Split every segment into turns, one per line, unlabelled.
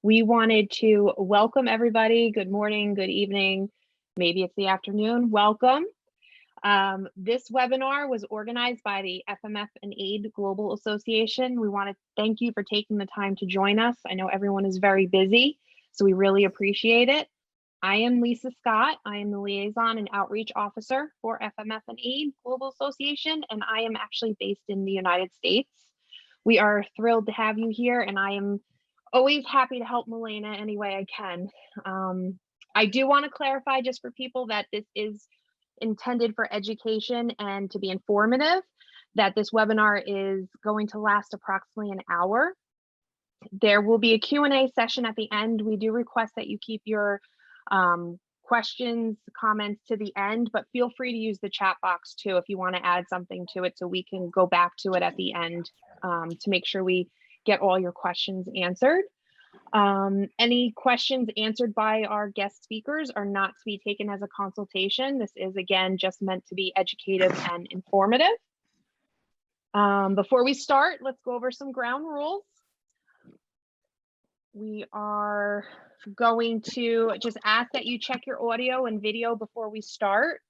We wanted to welcome everybody. Good morning, good evening, maybe it's the afternoon. Welcome. This webinar was organized by the FMF AID Global Association. We want to thank you for taking the time to join us. I know everyone is very busy, so we really appreciate it. I am Lisa Scott. I am the Liaison and Outreach Officer for FMF AID Global Association, and I am actually based in the United States. We are thrilled to have you here, and I am always happy to help Milena any way I can. I do want to clarify just for people that this is intended for education and to be informative, that this webinar is going to last approximately an hour. There will be a Q&A session at the end. We do request that you keep your questions, comments to the end, but feel free to use the chat box too if you want to add something to it so we can go back to it at the end to make sure we get all your questions answered. Any questions answered by our guest speakers are not to be taken as a consultation. This is, again, just meant to be educative and informative. Before we start, let's go over some ground rules. We are going to just ask that you check your audio and video before we start.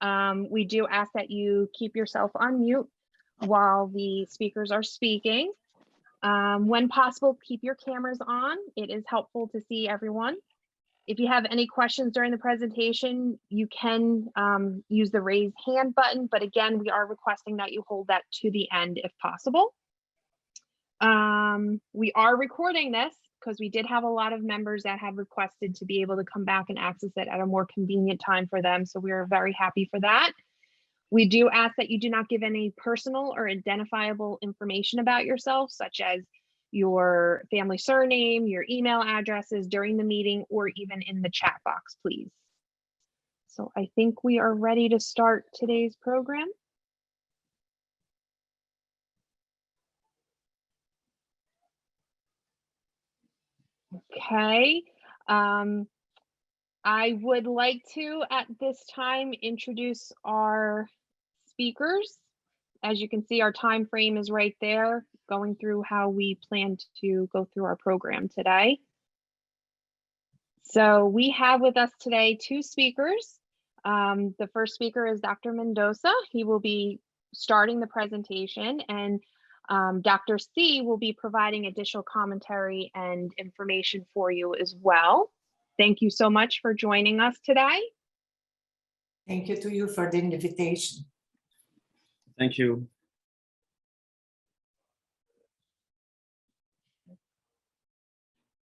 We do ask that you keep yourself on mute while the speakers are speaking. When possible, keep your cameras on. It is helpful to see everyone. If you have any questions during the presentation, you can use the raise hand button, but again, we are requesting that you hold that to the end if possible. We are recording this because we did have a lot of members that had requested to be able to come back and access it at a more convenient time for them, so we are very happy for that. We do ask that you do not give any personal or identifiable information about yourself, such as your family surname, your email addresses during the meeting, or even in the chat box, please. So I think we are ready to start today's program. Okay. I would like to, at this time, introduce our speakers. As you can see, our time frame is right there, going through how we plan to go through our program today. So we have with us today two speakers. The first speaker is Dr. Mendonça. He will be starting the presentation, and Dr. Sih will be providing additional commentary and information for you as well. Thank you so much for joining us today.
Thank you to you for the invitation.
Thank you.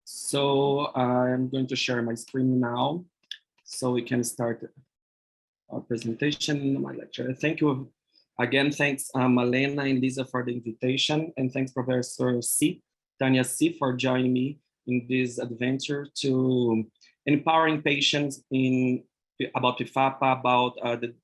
So I'm going to share my screen now so we can start our presentation, my lecture. Thank you again. Thanks Milena and Lisa for the invitation, and thanks Professor Sih, Tania Sih, for joining me in this adventure to empowering patients about PFAPA, about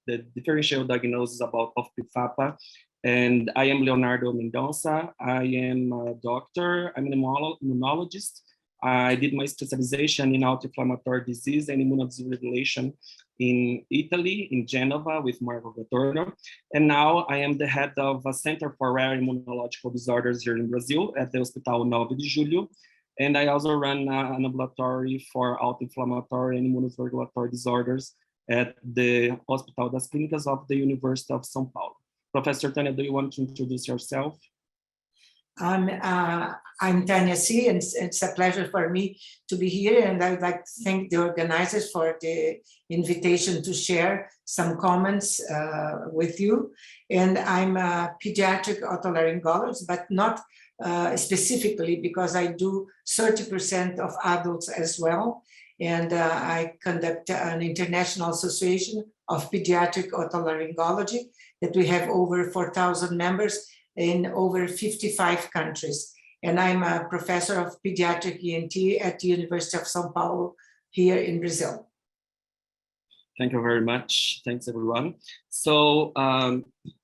the differential diagnosis of PFAPA. And I am Leonardo Mendonça. I am a doctor. I'm an immunologist. I did my specialization in autoinflammatory disease and immune dysregulation in Italy, in Genova, with Marco Gatorno. And now I am the head of a Center for Rare Immunological Disorders here in Brazil at the Hospital 9 de Julho. And I also run an ambulatory for autoinflammatory and immunoregulatory disorders at the Hospital das Clínicas of the University of São Paulo. Professor Tania, do you want to introduce yourself?
I'm Tania Sih, and it's a pleasure for me to be here. And I would like to thank the organizers for the invitation to share some comments with you. And I'm a pediatric otolaryngologist, but not specifically, because I do 30% of adults as well. And I conduct an international association of pediatric otolaryngology that we have over 4,000 members in over 55 countries. And I'm a professor of pediatric ENT at the University of São Paulo here in Brazil.
Thank you very much. Thanks, everyone. So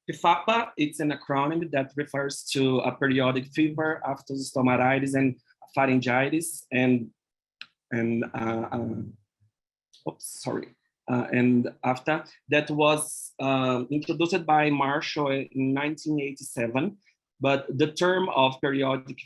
PFAPA, it's an acronym that refers to a periodic fever after stomatitis and pharyngitis, and after that was introduced by Marshall in 1987. But the term of periodic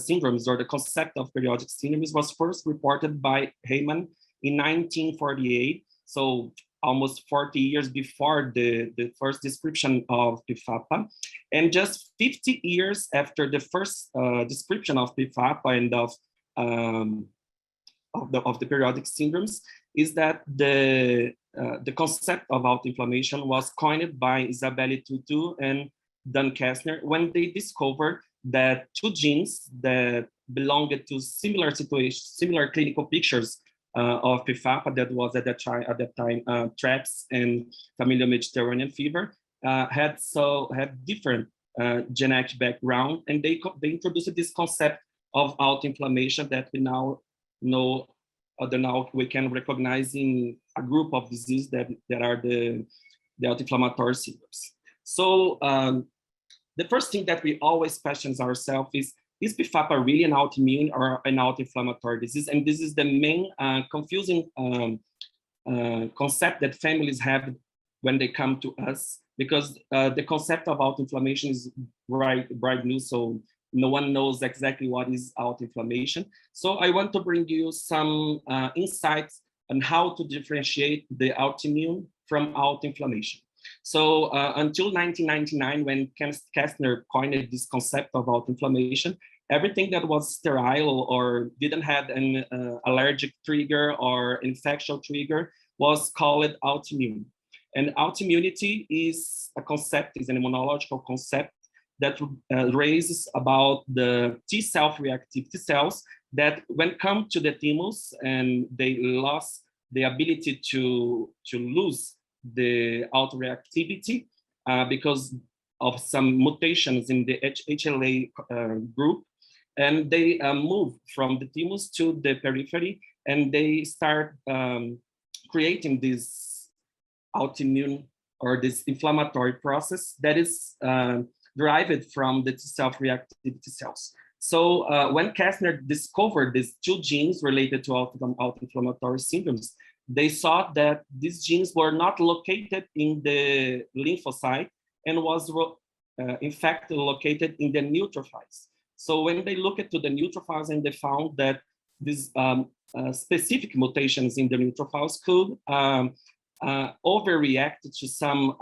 syndromes, or the concept of periodic syndromes, was first reported by Heyman in 1948. So almost 40 years before the first description of PFAPA. And just 50 years after the first description of PFAPA and of the periodic syndromes, is that the concept of autoinflammation was coined by Isabelle Tutu and Dan Kastner when they discovered that two genes that belonged to similar situations, similar clinical pictures of PFAPA, that was at that time TRAPS and familial Mediterranean fever, had different genetic background, and they introduced this concept of autoinflammation that we now know, now we can recognize in a group of diseases that are the autoinflammatory syndromes. So the first thing that we always question ourselves is PFAPA really an autoimmune or an autoinflammatory disease? And this is the main confusing concept that families have when they come to us, because the concept of autoinflammation is bright new, so no one knows exactly what is autoinflammation. So I want to bring you some insights on how to differentiate the autoimmune from autoinflammation. So until 1999, when Kastner coined this concept of autoinflammation, everything that was sterile or didn't have an allergic trigger or infectious trigger was called autoimmune. And autoimmunity is a concept, is an immunological concept that raises about the T-cell reactive T cells that when come to the thymus and they lost the ability to lose the autoreactivity because of some mutations in the HLA group, and they move from the thymus to the periphery, and they start creating this autoimmune or this inflammatory process that is derived from the T-cell reactivity cells. So when Kastner discovered these two genes related to autoinflammatory syndromes, they saw that these genes were not located in the lymphocyte and was in fact located in the neutrophils. So when they looked to the neutrophils, and they found that these specific mutations in the neutrophils could overreact to some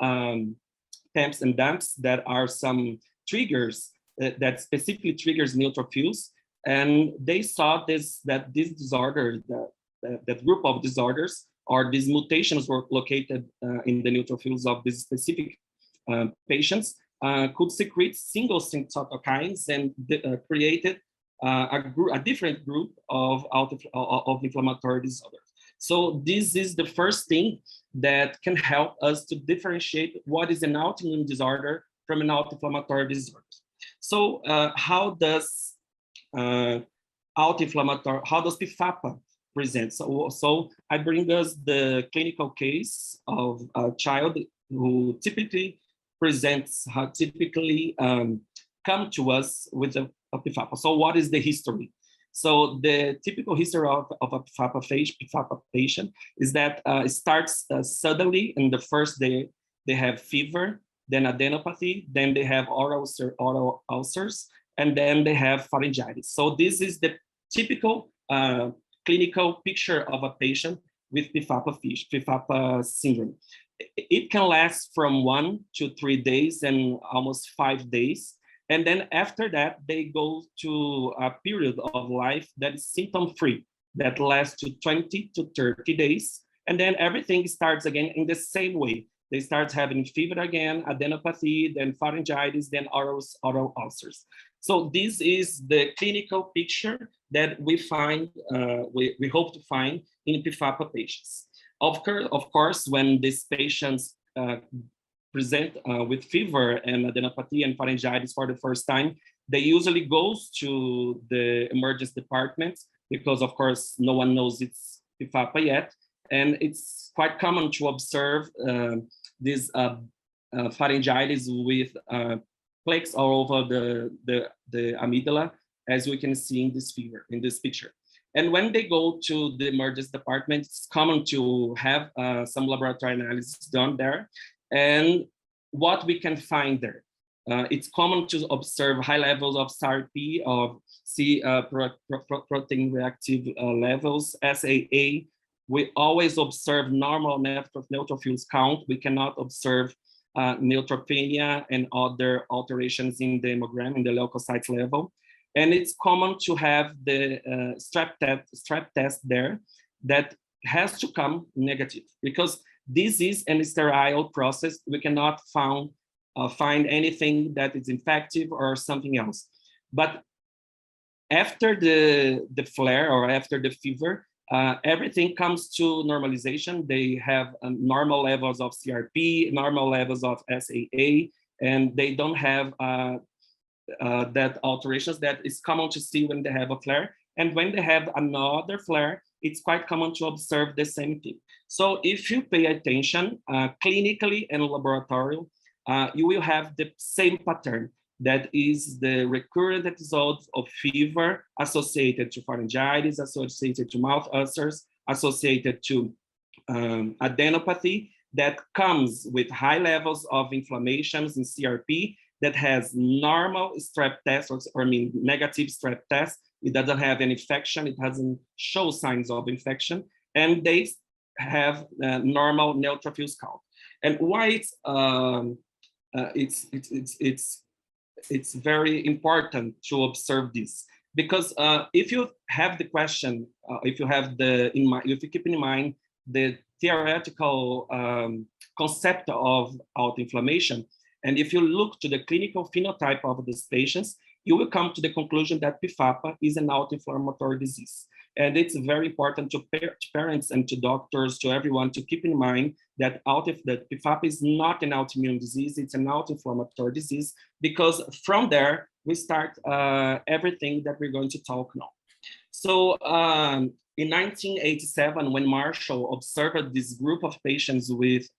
PAMPs and DAMPs that are some triggers that specifically triggers neutrophils. And they saw that this disorder, that group of disorders or these mutations were located in the neutrophils of these specific patients could secrete single cytokines and created a different group of inflammatory disorders. So this is the first thing that can help us to differentiate what is an autoimmune disorder from an autoinflammatory disorder. So how does PFAPA present? So I bring us the clinical case of a child who typically come to us with a PFAPA. So what is the history? So the typical history of a PFAPA patient is that it starts suddenly. In the first day, they have fever, then adenopathy, then they have oral ulcers, and then they have pharyngitis. So this is the typical clinical picture of a patient with PFAPA syndrome. It can last from 1 to 3 days and almost 5 days. And then after that, they go to a period of life that is symptom-free, that lasts to 20 to 30 days. And then everything starts again in the same way. They start having fever again, adenopathy, then pharyngitis, then oral ulcers. So this is the clinical picture that we find, we hope to find in PFAPA patients. Of course, when these patients present with fever and adenopathy and pharyngitis for the first time, they usually go to the emergency department because, of course, no one knows it's PFAPA yet. And it's quite common to observe this pharyngitis with plaques all over the amygdala, as we can see in this picture. And when they go to the emergency department, it's common to have some laboratory analysis done there. And what we can find there, It's common to observe high levels of CRP, of protein reactive levels, SAA. We always observe normal neutrophils count. We cannot observe neutropenia and other alterations in the hemogram, in the leukocytes level. And it's common to have the strep test there that has to come negative, because this is a sterile process. We cannot find anything that is infective or something else. But after the flare or after the fever, everything comes to normalization. They have normal levels of CRP, normal levels of SAA, and they don't have that alterations that is common to see when they have a flare. And when they have another flare, it's quite common to observe the same thing. So if you pay attention clinically and laboratory, you will have the same pattern. That is the recurrent episodes of fever associated to pharyngitis, associated to mouth ulcers, associated to adenopathy, that comes with high levels of inflammations in CRP, that has normal strep tests, or negative strep tests. It doesn't have an infection. It doesn't show signs of infection, and they have normal neutrophils count. And why it's very important to observe this, because if you have the question, if you keep in mind the theoretical concept of autoinflammation, and if you look to the clinical phenotype of these patients, you will come to the conclusion that PFAPA is an autoinflammatory disease. And it's very important to parents and to doctors, to everyone, to keep in mind that PFAPA is not an autoimmune disease, it's an autoinflammatory disease, because from there, we start everything that we're going to talk now. So in 1987, when Marshall observed this group of patients with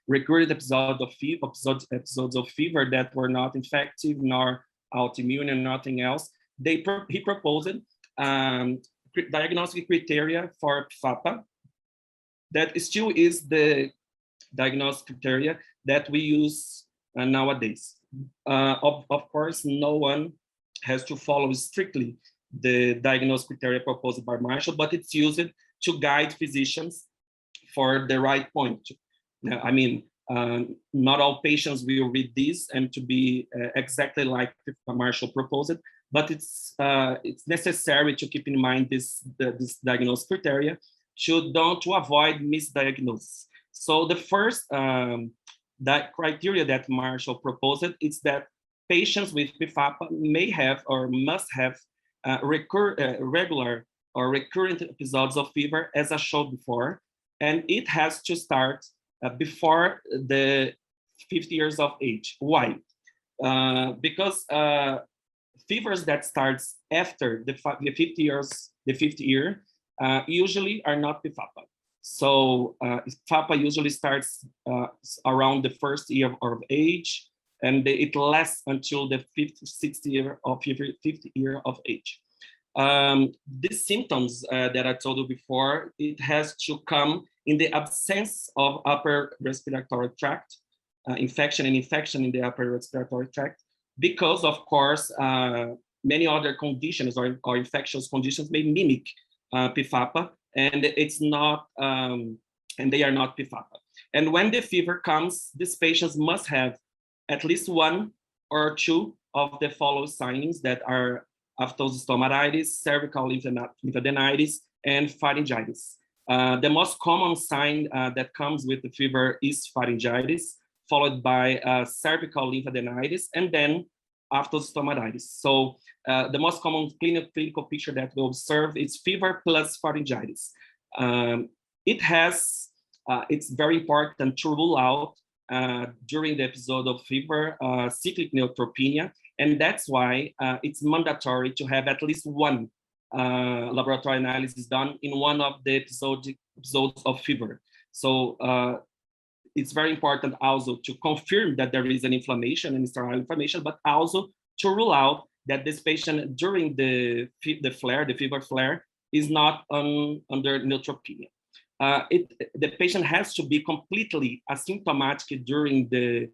recurrent episodes of fever that were not infective nor autoimmune and nothing else, he proposed diagnostic criteria for PFAPA that still is the diagnostic criteria that we use nowadays. Of course, no one has to follow strictly the diagnostic criteria proposed by Marshall, but it's used to guide physicians for the right point. I mean, not all patients will read this and to be exactly like Marshall proposed, but it's necessary to keep in mind this diagnostic criteria to avoid misdiagnosis. So the first that criteria that Marshall proposed is that patients with PFAPA may have or must have regular or recurrent episodes of fever, as I showed before, and it has to start before the 50 years of age. Why? Because fevers that starts after the 50 year usually are not PFAPA. So PFAPA usually starts around the first year of age, and it lasts until the 50 year of age. These symptoms that I told you before, it has to come in the absence of upper respiratory tract infection and infection in the upper respiratory tract, because of course many other conditions or infectious conditions may mimic PFAPA, and it's not and they are not PFAPA. And when the fever comes, these patients must have at least one or two of the following signs that are aphthous stomatitis, cervical lymphadenitis, and pharyngitis. The most common sign that comes with the fever is pharyngitis, followed by cervical lymphadenitis, and then aphthous stomatitis. So the most common clinical picture that we observe is fever plus pharyngitis. It's very important to rule out during the episode of fever cyclic neutropenia, and that's why it's mandatory to have at least one laboratory analysis done in one of the episodes of fever. So it's very important also to confirm that there is an inflammation and sterile inflammation, but also to rule out that this patient during the fever flare, is not under neutropenia. The patient has to be completely asymptomatic during the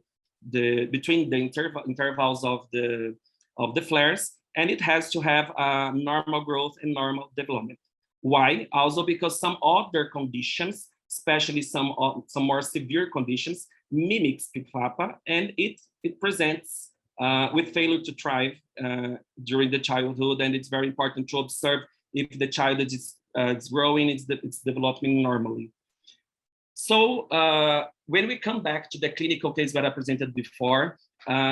between the intervals of the flares, and it has to have normal growth and normal development. Why? Also because some other conditions, especially some more severe conditions, mimics PFAPA, and it presents with failure to thrive during the childhood, and it's very important to observe if the child is growing, it's developing normally. So when we come back to the clinical case that I presented before,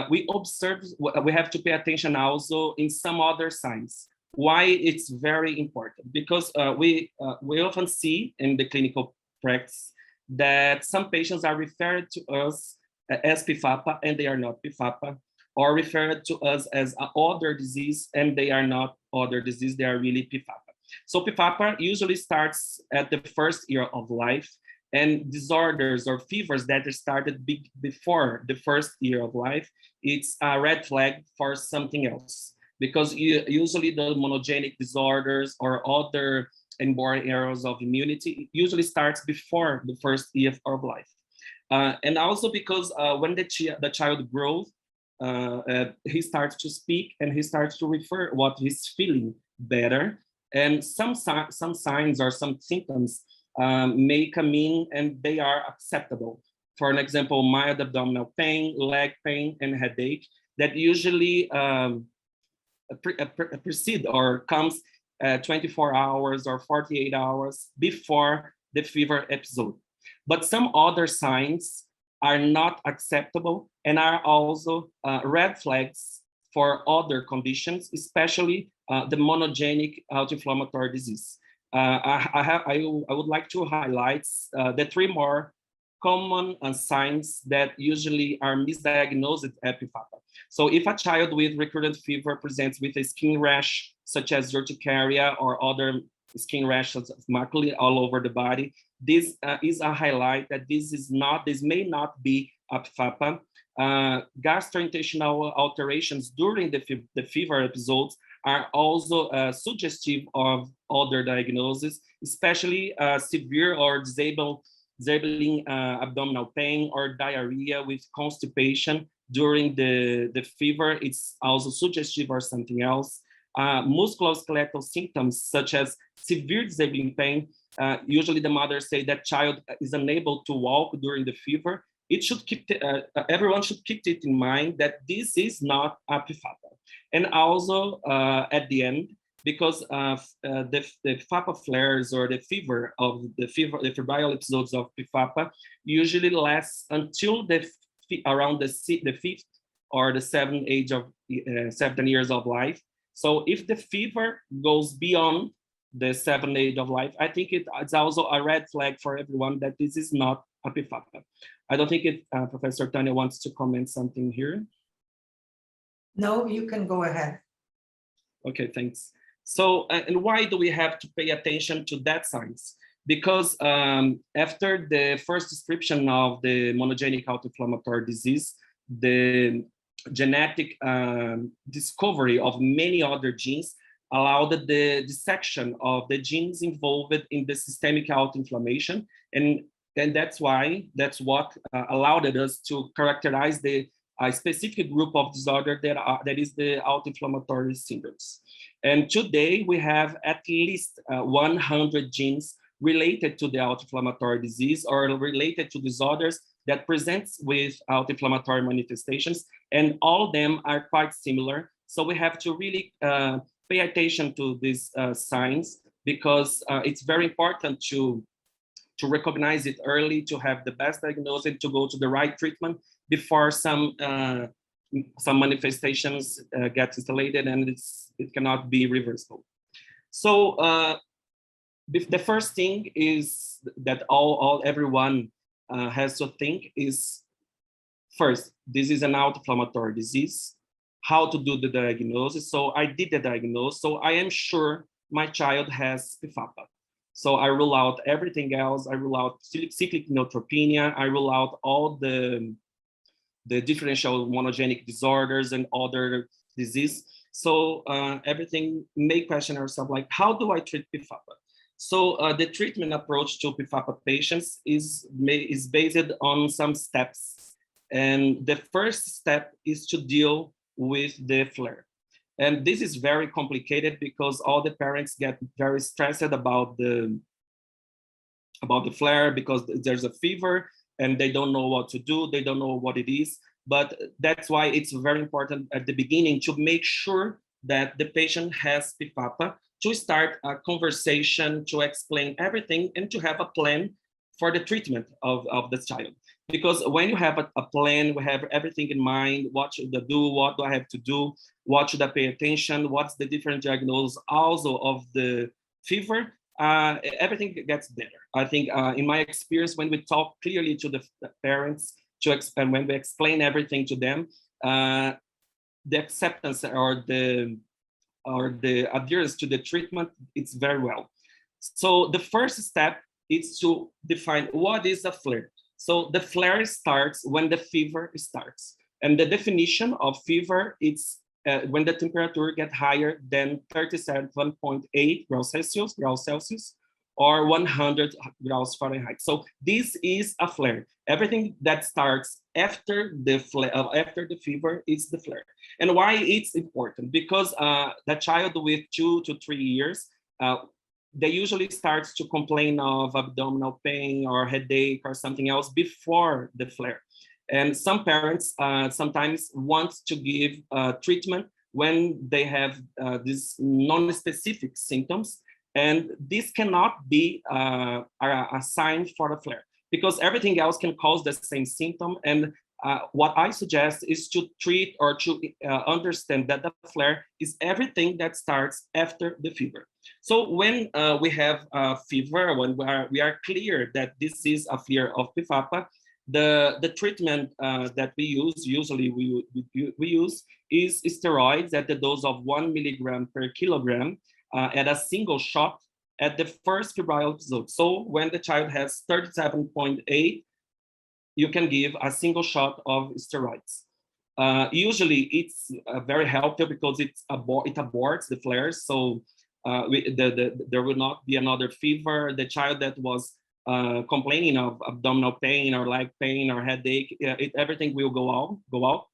we observe, we have to pay attention also in some other signs. Why it's very important? Because we often see in the clinical practice that some patients are referred to us as PFAPA and they are not PFAPA, or referred to us as other disease and they are not other disease, they are really PFAPA. So PFAPA usually starts at the first year of life, and disorders or fevers that started before the first year of life, it's a red flag for something else. Because usually the monogenic disorders or other inborn errors of immunity usually starts before the first year of life. And also because when the child grows, he starts to speak and he starts to refer what he's feeling better. And some signs or some symptoms may come in and they are acceptable. For an example, mild abdominal pain, leg pain, and headache that usually precede or comes 24 hours or 48 hours before the fever episode. But some other signs are not acceptable and are also red flags for other conditions, especially the monogenic autoinflammatory disease. I would like to highlight the three more common signs that usually are misdiagnosed at PFAPA. So if a child with recurrent fever presents with a skin rash, such as urticaria or other skin rashes macula all over the body, this is a highlight that this may not be a PFAPA. Gastrointestinal alterations during the fever episodes are also suggestive of other diagnoses, especially severe or disabling abdominal pain or diarrhea with constipation during the fever. It's also suggestive or something else. Musculoskeletal symptoms such as severe disabling pain. Usually the mothers say that child is unable to walk during the fever. It should keep everyone should keep it in mind that this is not a PFAPA. And also at the end, because the PFAPA flares or the febrile episodes of PFAPA usually lasts until around the fifth or the 7 years of life. So if the fever goes beyond the 7 age of life, I think it's also a red flag for everyone that this is not a PFAPA. I don't think Professor Tania wants to comment something here.
No, you can go ahead.
Okay, thanks. So, and why do we have to pay attention to that signs? Because after the first description of the monogenic autoinflammatory disease, the genetic discovery of many other genes allowed the dissection of the genes involved in the systemic autoinflammation, and that's what allowed us to characterize a specific group of disorder that is the autoinflammatory syndromes. And today we have at least 100 genes related to the autoinflammatory disease or related to disorders that presents with autoinflammatory manifestations, and all of them are quite similar. So we have to really pay attention to these signs, because it's very important to recognize it early, to have the best diagnosis, to go to the right treatment before some manifestations get installed and it cannot be reversible. So the first thing is that everyone has to think is, first, this is an autoinflammatory disease, how to do the diagnosis. So I did the diagnosis, so I am sure my child has PFAPA. So I rule out everything else. I rule out cyclic neutropenia. I rule out all the differential monogenic disorders and other disease. So everything may question ourselves, like, how do I treat PFAPA? So the treatment approach to PFAPA patients is based on some steps. And the first step is to deal with the flare. And this is very complicated because all the parents get very stressed about the flare because there's a fever and they don't know what to do, they don't know what it is. But that's why it's very important at the beginning to make sure that the patient has PFAPA, to start a conversation, to explain everything, and to have a plan for the treatment of the child. Because when you have a plan, we have everything in mind, what should I do, what do I have to do, what should I pay attention, what's the different diagnosis also of the fever, everything gets better. I think in my experience, when we talk clearly to the parents, and when we explain everything to them, the acceptance or the adherence to the treatment, it's very well. So the first step is to define what is a flare. So the flare starts when the fever starts. And the definition of fever, it's when the temperature gets higher than 37.8 graus Celsius, or 100 graus Fahrenheit. So this is a flare. Everything that starts after the fever is the flare. And why it's important? Because the child with 2 to 3 years, they usually start to complain of abdominal pain or headache or something else before the flare. And some parents sometimes want to give treatment when they have these non-specific symptoms. And this cannot be a sign for a flare, because everything else can cause the same symptom. And what I suggest is to treat or to understand that the flare is everything that starts after the fever. So when we have a fever, when we are clear that this is a fear of PFAPA, the treatment that we use, usually we use, is steroids at the dose of 1 milligram per kilogram at a single shot at the first febrile episode. So when the child has 37.8, you can give a single shot of steroids. Usually it's very helpful because it aborts the flares. So there will not be another fever. The child that was complaining of abdominal pain or leg pain or headache, everything will go out.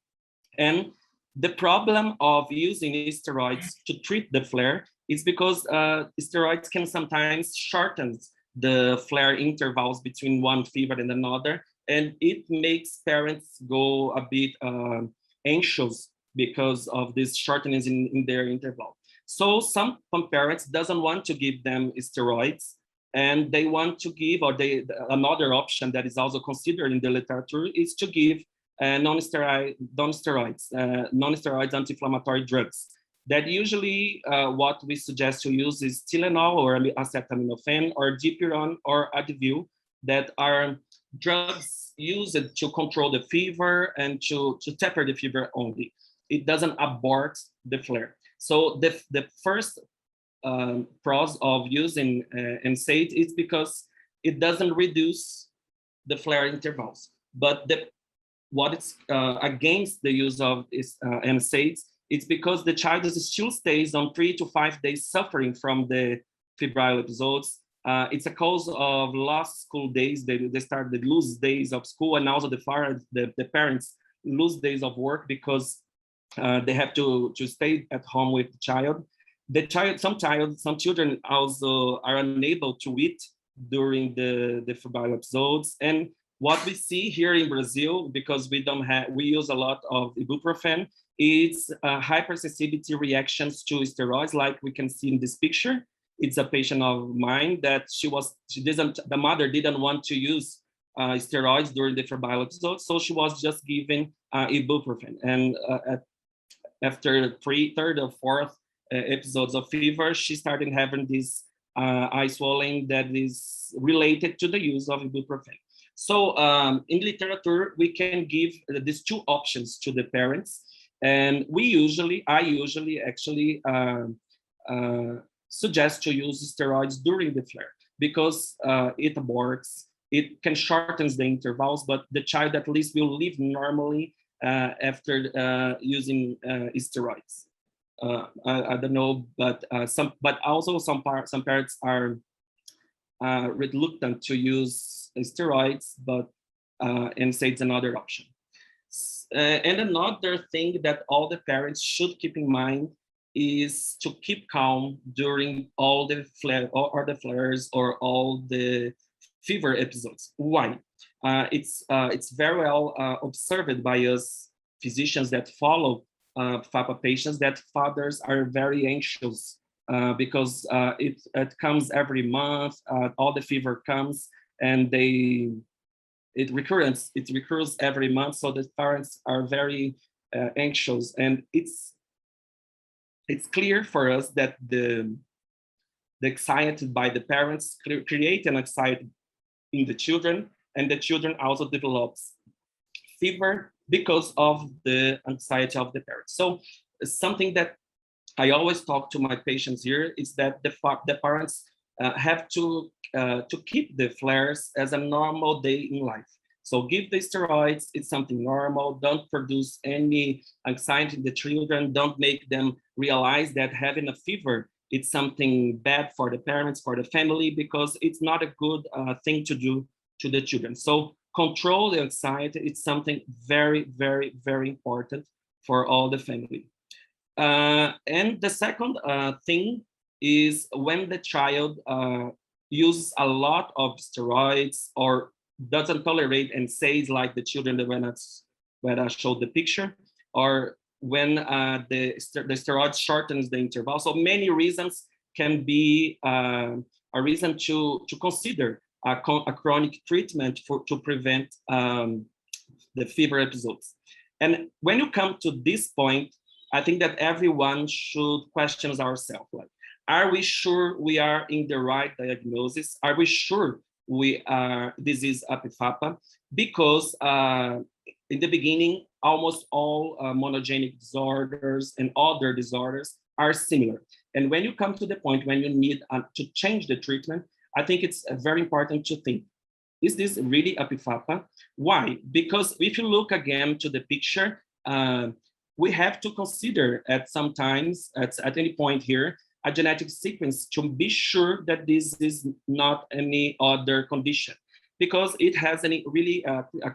And the problem of using steroids to treat the flare is because steroids can sometimes shorten the flare intervals between one fever and another, and it makes parents go a bit anxious because of these shortenings in their interval. So some parents doesn't want to give them steroids, and they want to give, or another option that is also considered in the literature is to give non-steroids, anti-inflammatory drugs. That usually what we suggest to use is Tylenol or acetaminophen or Dipyron or Advil, that are drugs used to control the fever and to taper the fever only. It doesn't abort the flare. So the first pros of using NSAID is because it doesn't reduce the flare intervals. But what is against the use of NSAIDs, it's because the child still stays on 3 to 5 days suffering from the febrile episodes. It's a cause of lost school days. They lose days of school, and also the parents lose days of work because they have to stay at home with the child. Some children also are unable to eat during the febrile episodes. And what we see here in Brazil, because we use a lot of ibuprofen, is hypersensitivity reactions to steroids, like we can see in this picture. It's a patient of mine that the mother didn't want to use steroids during the febrile episode, so she was just given ibuprofen. And after third or fourth episodes of fever, she started having this eye swelling that is related to the use of ibuprofen. So in literature, we can give these two options to the parents. And I usually actually suggest to use steroids during the flare, because it aborts, it can shorten the intervals, but the child at least will live normally after using steroids. I don't know, but also some parents are reluctant to use steroids, but NSAID's another option. And another thing that all the parents should keep in mind is to keep calm during all the flares or all the fever episodes. Why? It's very well observed by us physicians that follow FAPA patients that fathers are very anxious because it comes every month. All the fever comes and it recurs every month. So the parents are very anxious, and it's clear for us that the anxiety by the parents create an anxiety in the children, and the children also develops fever because of the anxiety of the parents. So something that I always talk to my patients here is that the parents have to keep the flares as a normal day in life. So give the steroids, it's something normal. Don't produce any anxiety in the children. Don't make them realize that having a fever, it's something bad for the parents, for the family, because it's not a good thing to do to the children. So control the anxiety, it's something very, very, very important for all the family. And the second thing is when the child uses a lot of steroids or doesn't tolerate and says like the children that when I showed the picture, or when the steroid shortens the interval. So many reasons can be a reason to consider a chronic treatment to prevent the fever episodes. And when you come to this point, I think that everyone should question ourselves. Like, are we sure we are in the right diagnosis? Are we sure this is a PFAPA? Because in the beginning, almost all monogenic disorders and other disorders are similar. And when you come to the point when you need to change the treatment, I think it's very important to think, is this really a PFAPA? Why? Because if you look again to the picture, we have to consider at any point here, a genetic sequence to be sure that this is not any other condition, because it has a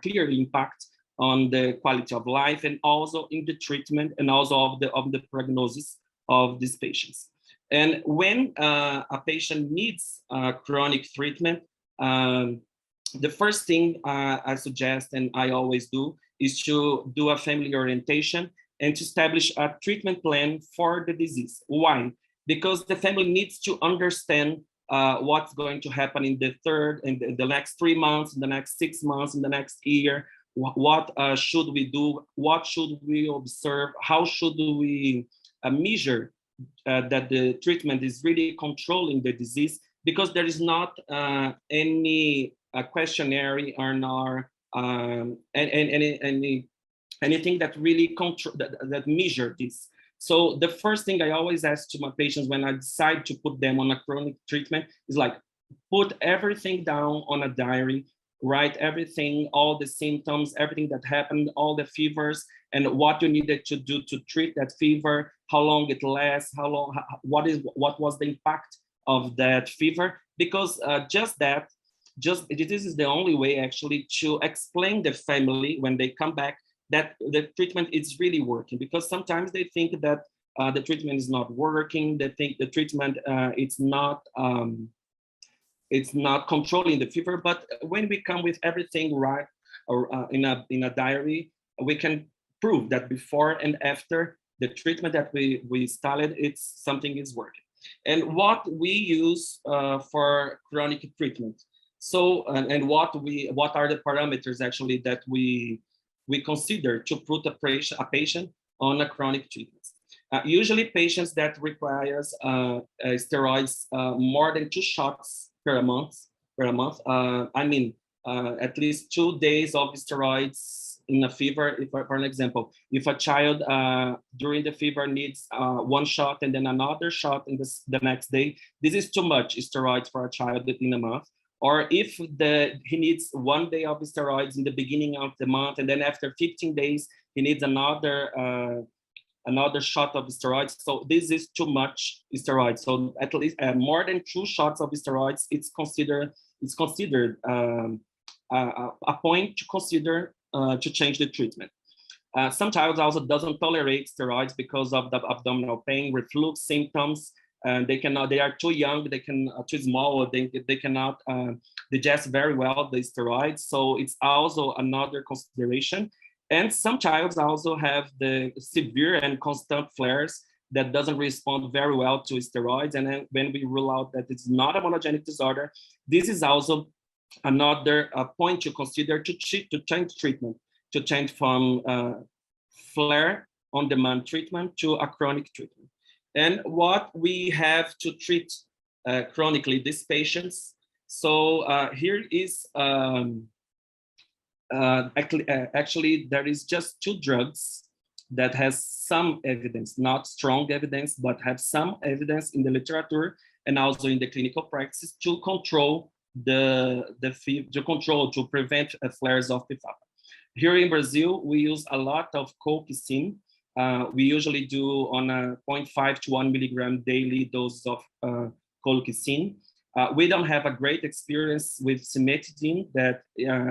clear impact on the quality of life and also in the treatment and also of the prognosis of these patients. And when a patient needs chronic treatment, the first thing I suggest and I always do is to do a family orientation and to establish a treatment plan for the disease. Why? Because the family needs to understand what's going to happen in the next 3 months, in the next 6 months, in the next year. What should we do? What should we observe? How should we measure that the treatment is really controlling the disease? Because there is not any questionnaire or anything that really that measure this. So the first thing I always ask to my patients when I decide to put them on a chronic treatment is like, put everything down on a diary, write everything, all the symptoms, everything that happened, all the fevers, and what you needed to do to treat that fever, how long it lasts, what was the impact of that fever, because this is the only way actually to explain the family when they come back that the treatment is really working, because sometimes they think that the treatment is not working. They think the treatment it's not controlling the fever. But when we come with everything right, or in a diary, we can prove that before and after the treatment that we started, something is working. And what we use for chronic treatment. So and what are the parameters actually that we consider to put a patient on a chronic treatment. Usually patients that requires steroids more than 2 shots per month. At least 2 days of steroids in a fever. For an example, if a child during the fever needs 1 shot and then another shot in the next day, this is too much steroids for a child in a month. Or if he needs 1 day of steroids in the beginning of the month, and then after 15 days, he needs another shot of steroids. So this is too much steroids. So at least more than 2 shots of steroids, it's considered a point to consider to change the treatment. Some child also doesn't tolerate steroids because of the abdominal pain, reflux symptoms, and they are too young, too small, they cannot digest very well the steroids. So it's also another consideration. And some childs also have the severe and constant flares that doesn't respond very well to steroids. And then when we rule out that it's not a monogenic disorder, this is also another point to consider to change treatment, to change from flare on-demand treatment to a chronic treatment. And what we have to treat chronically these patients. So here is actually there is just 2 drugs that has some evidence, not strong evidence, but have some evidence in the literature and also in the clinical practice to control to prevent flares of PFAPA. Here in Brazil, we use a lot of colchicine. We usually do on a 0.5 to 1 milligram daily dose of colchicine. We don't have a great experience with cimetidine that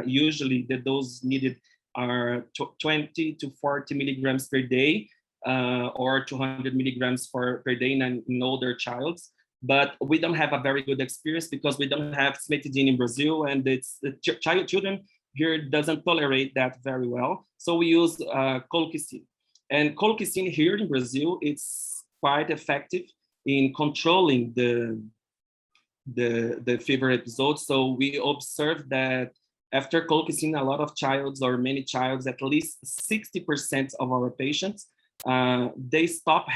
usually the dose needed are 20 to 40 milligrams per day or 200 milligrams per day in older childs. But we don't have a very good experience because we don't have cimetidine in Brazil, and children here doesn't tolerate that very well. So we use colchicine. And colchicine here in Brazil, it's quite effective in controlling the fever episodes. So we observe that after colchicine, a lot of childs or many childs, at least 60% of our patients, they stop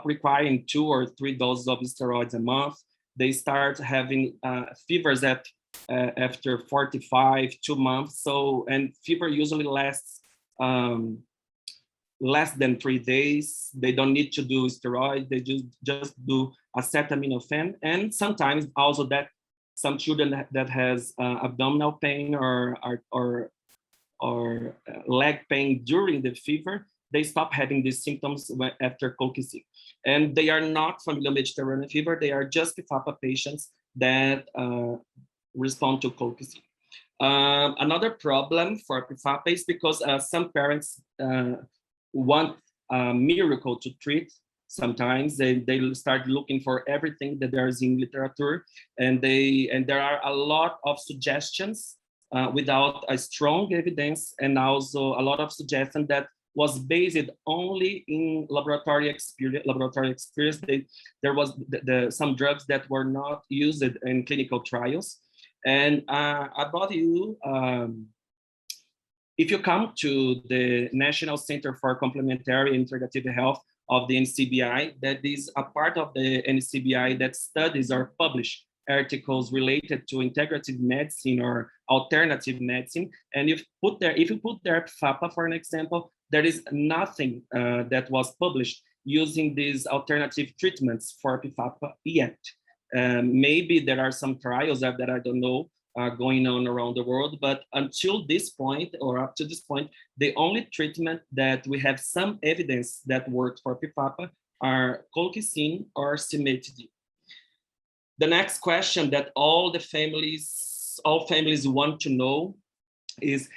requiring 2 or 3 doses of steroids a month. They start having fevers after 2 months. So, and fever usually lasts less than 3 days. They don't need to do steroids. They just do acetaminophen. And sometimes also that some children that has abdominal pain or leg pain during the fever, they stop having these symptoms after colchicine. And they are not familial Mediterranean fever. They are just PFAPA patients that respond to colchicine. Another problem for PFAPA is because some parents want a miracle to treat. Sometimes they start looking for everything that there is in literature, and there are a lot of suggestions without a strong evidence, and also a lot of suggestions that was based only in laboratory experience. There was some drugs that were not used in clinical trials. And about you, if you come to the National Center for Complementary and Integrative Health of the NCBI, that is a part of the NCBI that studies or publish articles related to integrative medicine or alternative medicine. And if you put there PFAPA, for an example, there is nothing that was published using these alternative treatments for PFAPA yet. Maybe there are some trials that I don't know going on around the world, but until this point, or up to this point, the only treatment that we have some evidence that works for PFAPA are colchicine or cimetidine. The next question that all families want to know is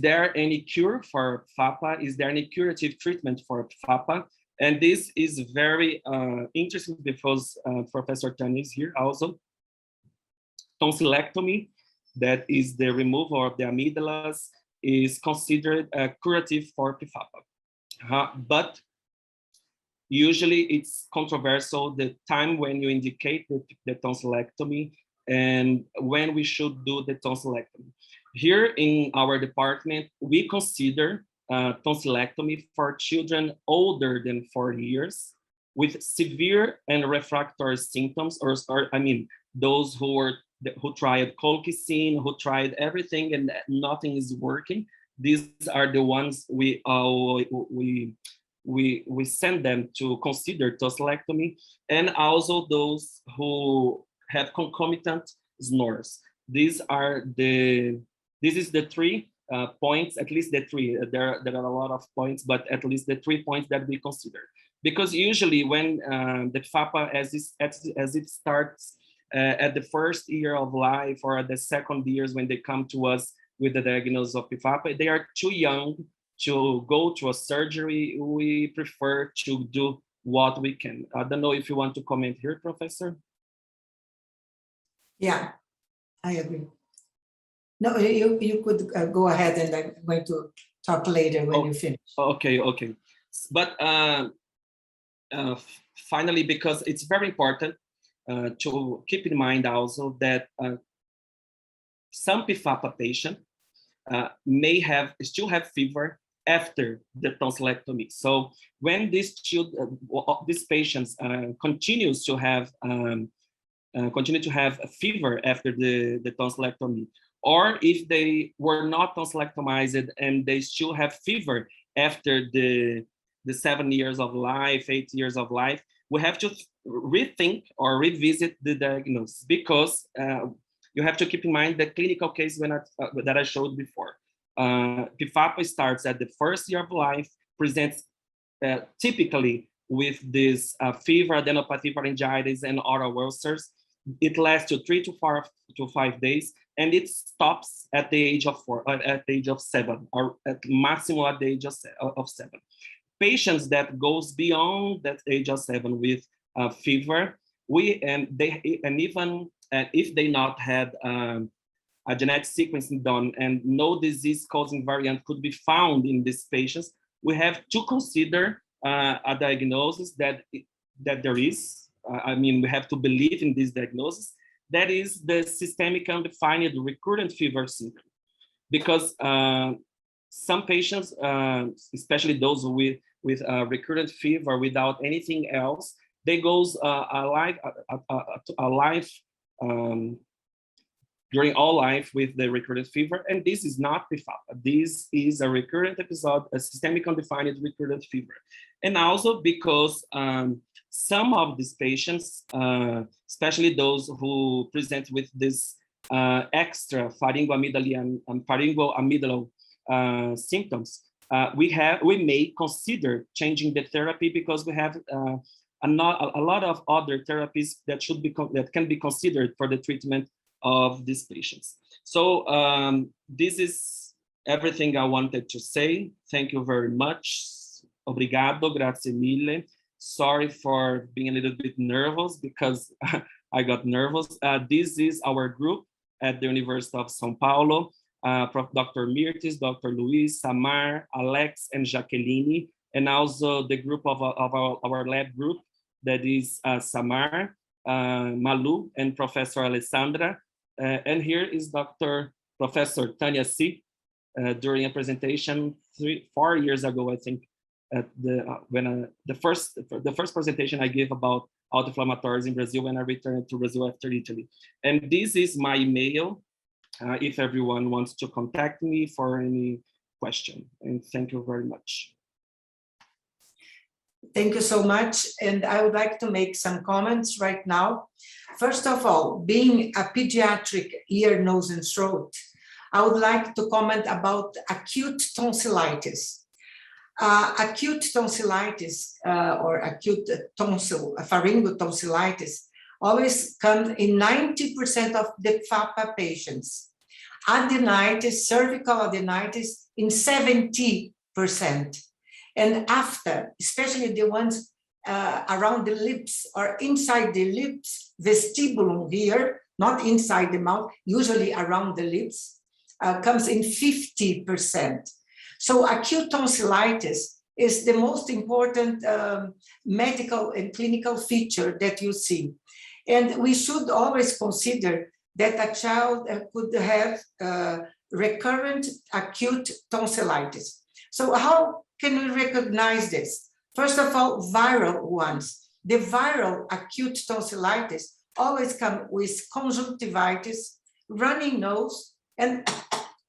there any cure for PFAPA? Is there any curative treatment for PFAPA? And this is very interesting because Professor Tania is here also. Tonsillectomy, that is the removal of the amygdalas, is considered a curative for PFAPA. But usually it's controversial the time when you indicate the tonsillectomy and when we should do the tonsillectomy. Here in our department, we consider tonsillectomy for children older than 4 years with severe and refractory symptoms, or those who tried colchicine, who tried everything and nothing is working. These are the ones we send them to consider tonsillectomy, and also those who have concomitant snores. This is the 3 points, at least the 3. There are a lot of points, but at least the 3 points that we consider. Because usually when the PFAPA, as it starts at the first year of life or at the second years when they come to us with the diagnosis of PFAPA. They are too young to go to a surgery. We prefer to do what we can. I don't know if you want to comment here, Professor.
Yeah, I agree. No, you could go ahead, and I'm going to talk later when you finish.
Okay. But finally, because it's very important to keep in mind also that some PFAPA patient may still have fever after the tonsillectomy. So when these patients continue to have a fever after the tonsillectomy, or if they were not tonsillectomized and they still have fever after the 7 years of life, 8 years of life, we have to rethink or revisit the diagnosis, because you have to keep in mind the clinical case that I showed before. PFAPA starts at the first year of life, presents typically with this fever, adenopathy, pharyngitis, and oral ulcers. It lasts to 3 to 5 days, and it stops at the age of 7, or at maximum at the age of 7. Patients that goes beyond that age of 7 with fever, even if they not had a genetic sequencing done and no disease-causing variant could be found in these patients, we have to consider a diagnosis that there is. We have to believe in this diagnosis. That is the systemic undefined recurrent fever syndrome, because some patients, especially those with recurrent fever without anything else, they goes during all life with the recurrent fever, and this is not PFAPA. This is a recurrent episode, a systemic undefined recurrent fever. And also because some of these patients, especially those who present with this extra pharyngoamygdala and pharyngoamygdala symptoms, we may consider changing the therapy, because we have a lot of other therapies that can be considered for the treatment of these patients. So this is everything I wanted to say. Thank you very much. Obrigado, grazie mille. Sorry for being a little bit nervous, because I got nervous. This is our group at the University of São Paulo. Prof. Dr. Mirtes, Dr. Luis, Samar, Alex, and Jacqueline, and also the group of our lab group, that is Samar, Malu, and Professor Alessandra. And here is Professor Tania Sih, during a presentation 4 years ago, I think, at the first presentation I gave about autoinflammatories in Brazil when I returned to Brazil after Italy. And this is my email, if everyone wants to contact me for any question. And thank you very much.
Thank you so much. And I would like to make some comments right now. First of all, being a pediatric ear, nose, and throat, I would like to comment about acute tonsillitis. Acute tonsillitis or acute pharyngotonsillitis always comes in 90% of the PFAPA patients. Adenitis, cervical adenitis in 70%. And after, especially the ones around the lips or inside the lips, vestibulum here, not inside the mouth, usually around the lips, comes in 50%. So acute tonsillitis is the most important medical and clinical feature that you see. And we should always consider that a child could have recurrent acute tonsillitis. So how can we recognize this? First of all, viral ones. The viral acute tonsillitis always come with conjunctivitis, running nose, and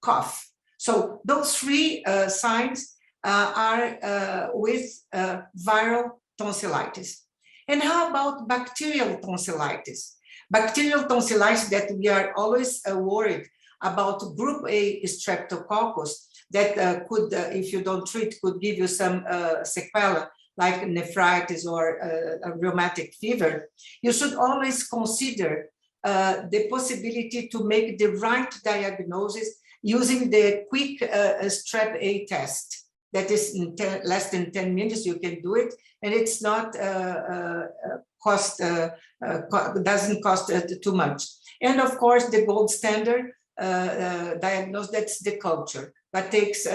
cough. So those three signs are with viral tonsillitis. And how about bacterial tonsillitis? Bacterial tonsillitis that we are always worried about, group A streptococcus, that could, if you don't treat, could give you some sequela like nephritis or a rheumatic fever. You should always consider the possibility to make the right diagnosis using the quick strep A test. That is in less than 10 minutes, you can do it, and it's not doesn't cost too much. And of course, the gold standard diagnosis, that's the culture, but takes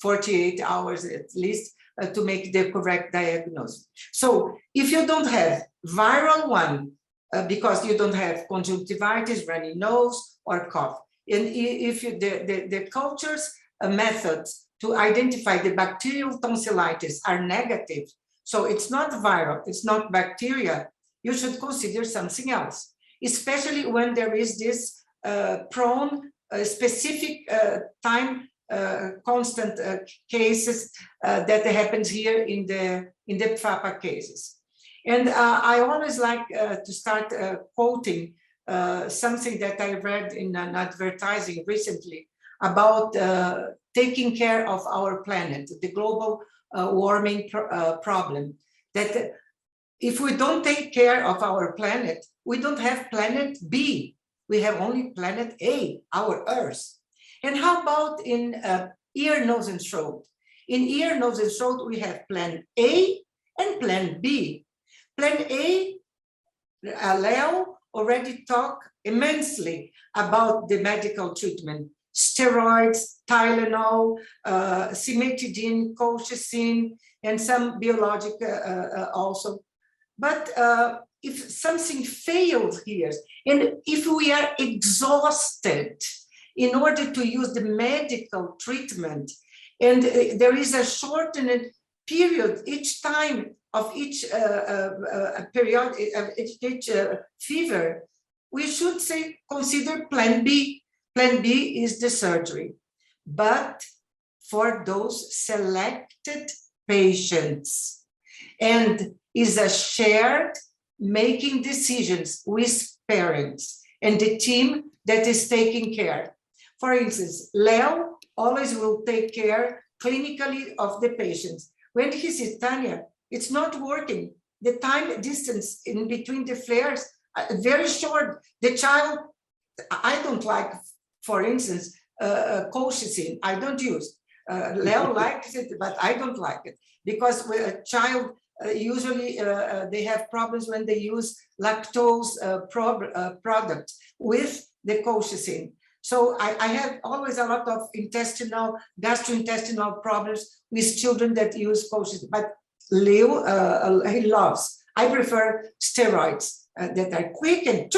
48 hours at least to make the correct diagnosis. So if you don't have viral one, because you don't have conjunctivitis, runny nose, or cough, and if you, the cultures methods to identify the bacterial tonsillitis are negative, so it's not viral, it's not bacteria, you should consider something else, especially when there is this prone specific time constant cases that happens here in the PFAPA cases. And I always like to start quoting something that I read in an advertising recently about taking care of our planet, the global warming problem. That if we don't take care of our planet, we don't have planet B. We have only planet A, our Earth. And how about in ear, nose, and throat? In ear, nose, and throat, we have plan A and plan B. Plan A, Leo already talked immensely about the medical treatment. Steroids, Tylenol, cimetidine, colchicine, and some biologic also. But if something fails here, and if we are exhausted in order to use the medical treatment, and there is a shortened period each time of each period, each fever, we should say consider plan B. Plan B is the surgery, but for those selected patients, and is a shared making decisions with parents and the team that is taking care. For instance, Leo always will take care clinically of the patients. When he says, Tania, it's not working. The time distance in between the flares very short. The child, I don't like, for instance, colchicine. I don't use. Leo likes it, but I don't like it because with a child, usually they have problems when they use lactose product with the colchicine. So I have always a lot of gastrointestinal problems with children that use colchicine. But Leo, he loves. I prefer steroids that are quick and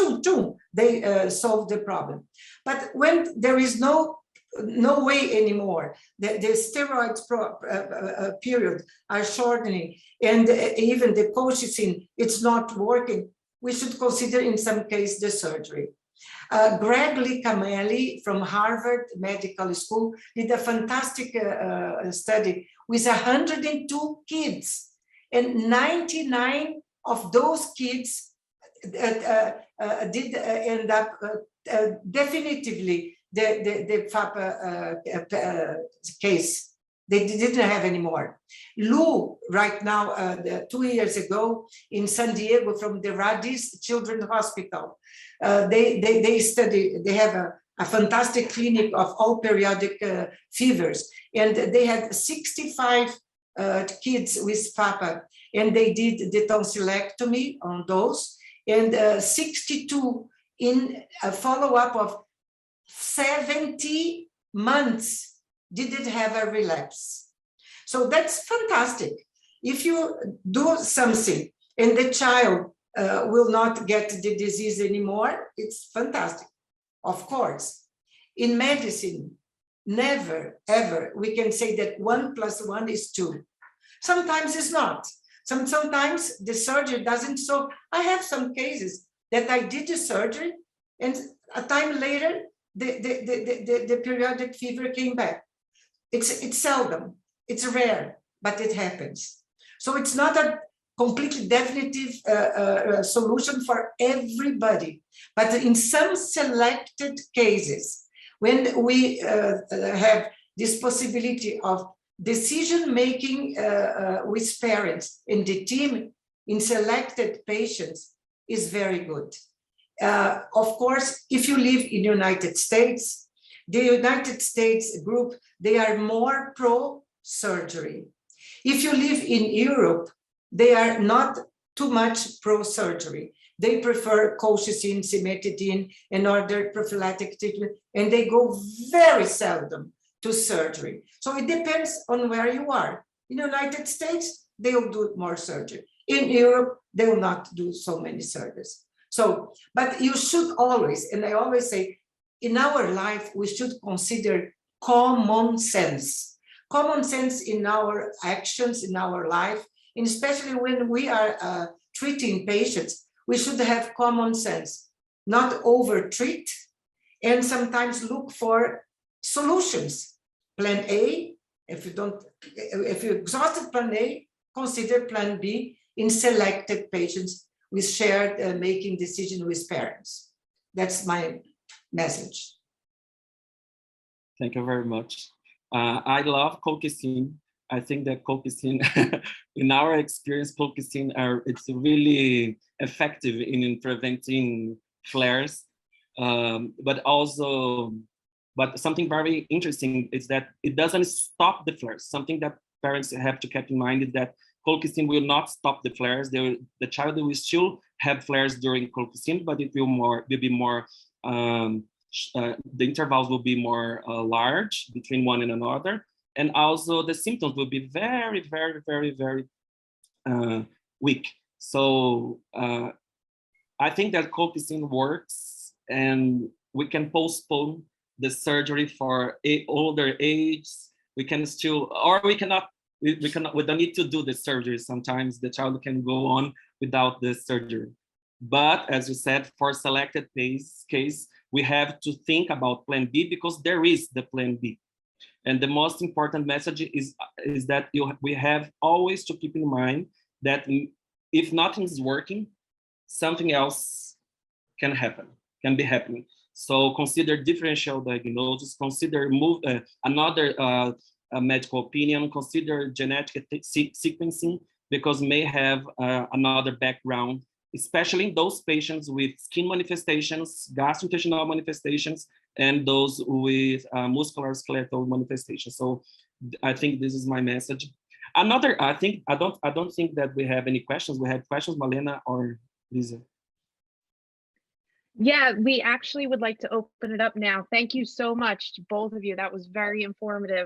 they solve the problem. But when there is no way anymore, the steroids period are shortening, and even the colchicine, it's not working, we should consider in some case the surgery. Greg Licamelli from Harvard Medical School did a fantastic study with 102 kids, and 99 of those kids did end up definitively the FAPA case. They didn't have anymore. Lou, right now, 2 years ago in San Diego from the Radis Children's Hospital, they study, they have a fantastic clinic of all periodic fevers. And they had 65 kids with FAPA, and they did the tonsillectomy on those, and 62 in a follow-up of 70 months didn't have a relapse. So that's fantastic. If you do something and the child will not get the disease anymore, it's fantastic. Of course, in medicine, never, ever, we can say that 1 + 1 is 2. Sometimes it's not. Sometimes the surgery doesn't solve. I have some cases that I did the surgery and a time later, the periodic fever came back. It's seldom, it's rare, but it happens. So it's not a completely definitive solution for everybody, but in some selected cases, when we have this possibility of decision-making with parents and the team in selected patients is very good. Of course, if you live in the United States, The United States group, they are more pro-surgery. If you live in Europe, they are not too much pro-surgery. They prefer colchicine, cimetidine, and other prophylactic treatment, and they go very seldom to surgery. So it depends on where you are. In the United States, they will do more surgery. In Europe, they will not do so many surgeries. So, but you should always, and I always say, in our life, we should consider common sense. Common sense in our actions, in our life, and especially when we are treating patients, we should have common sense, not over-treat, and sometimes look for solutions. Plan A, if you exhausted plan A, consider plan B in selected patients with shared making decision with parents. That's my message.
Thank you very much. I love colchicine. I think that colchicine, in our experience, colchicine it's really effective in preventing flares, but something very interesting is that it doesn't stop the flares. Something that parents have to keep in mind is that colchicine will not stop the flares. The child will still have flares during colchicine, but it will be more. The intervals will be more large between one and another, and also the symptoms will be very, very, very, very weak. So I think that colchicine works, and we can postpone the surgery for older age. We can still, or we cannot. We don't need to do the surgery. Sometimes the child can go on without the surgery. But as you said, for selected case, we have to think about plan B, because there is the plan B. And the most important message is that we have always to keep in mind that if nothing is working, something else can be happening. So consider differential diagnosis, consider another medical opinion, consider genetic sequencing, because may have another background, especially in those patients with skin manifestations, gastrointestinal manifestations, and those with musculoskeletal manifestations. So I think this is my message. I don't think that we have any questions. We have questions, Malena or Lisa?
Yeah, we actually would like to open it up now. Thank you so much to both of you. That was very informative.